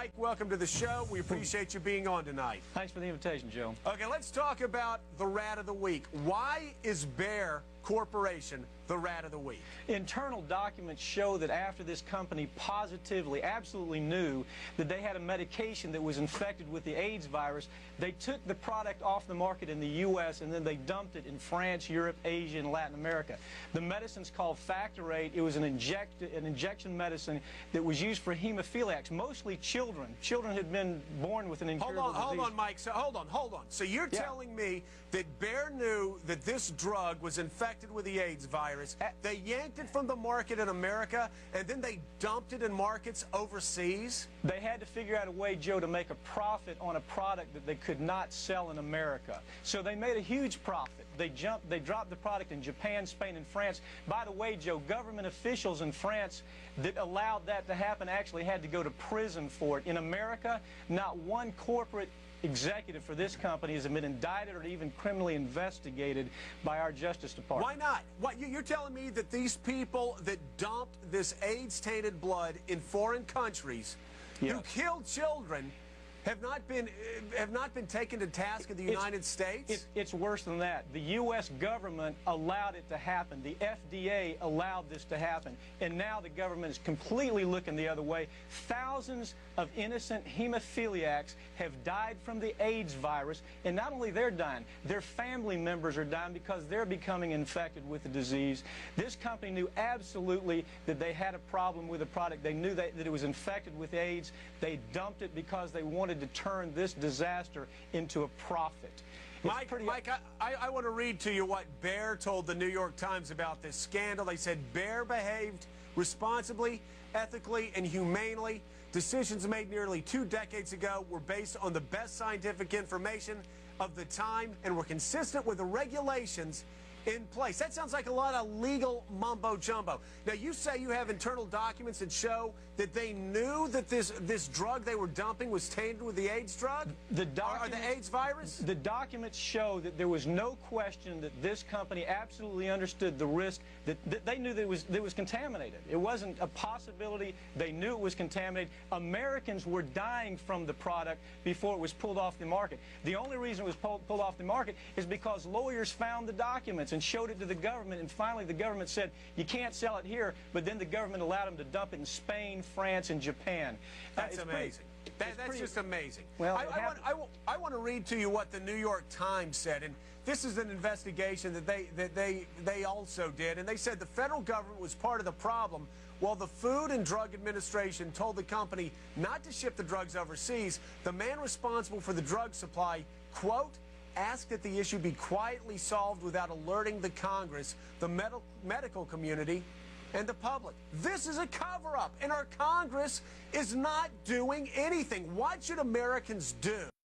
Mike, welcome to the show. We appreciate you being on tonight. Thanks for the invitation, Joe. Okay, let's talk about the rat of the week. Why is BAYER Corporation the rat of the week? Internal documents show that after this company positively, absolutely knew that they had a medication that was infected with the AIDS virus, they took the product off the market in the U.S. and then they dumped it in France, Europe, Asia, and Latin America. The medicine's called Factor VIII. It was an injection medicine that was used for hemophiliacs, mostly children. Children had been born with an incurable disease. Hold on, Mike. So, hold on. So you're telling me that BAYER knew that this drug was infected with the AIDS virus. They yanked it from the market in America, and then they dumped it in markets overseas? They had to figure out a way, Joe, to make a profit on a product that they could not sell in America. So they made a huge profit. They dropped the product in Japan, Spain, and France. By the way, Joe, government officials in France that allowed that to happen actually had to go to prison for it. In America, not one corporate executive for this company has been indicted or even criminally investigated by our Justice Department. Why not? You're telling me that these people that dumped this AIDS-tainted blood in foreign countries who killed children have not been taken to task in the United States? It's worse than that. The U.S. government allowed it to happen. The FDA allowed this to happen. And now the government is completely looking the other way. Thousands of innocent hemophiliacs have died from the AIDS virus. And not only they're dying, their family members are dying because they're becoming infected with the disease. This company knew absolutely that they had a problem with the product. They knew that it was infected with AIDS. They dumped it because they wanted to turn this disaster into a profit. Mike, I want to read to you what BAYER told the New York Times about this scandal. They said BAYER behaved responsibly, ethically, and humanely. Decisions made nearly 2 decades ago were based on the best scientific information of the time and were consistent with the regulations in place. That sounds like a lot of legal mumbo-jumbo. Now, you say you have internal documents that show that they knew that this drug they were dumping was tainted with the AIDS drug? Or the AIDS virus? The documents show that there was no question that this company absolutely understood the risk, that they knew that it was contaminated. It wasn't a possibility. They knew it was contaminated. Americans were dying from the product before it was pulled off the market. The only reason it was pulled off the market is because lawyers found the documents and showed it to the government, and finally the government said, you can't sell it here, but then the government allowed them to dump it in Spain, France, and Japan. That's amazing. That's just amazing. Well, I want to read to you what the New York Times said, and this is an investigation that they also did, and they said the federal government was part of the problem while the Food and Drug Administration told the company not to ship the drugs overseas. The man responsible for the drug supply, quote, asked that the issue be quietly solved without alerting the Congress, the medical community, and the public. This is a cover-up, and our Congress is not doing anything. What should Americans do?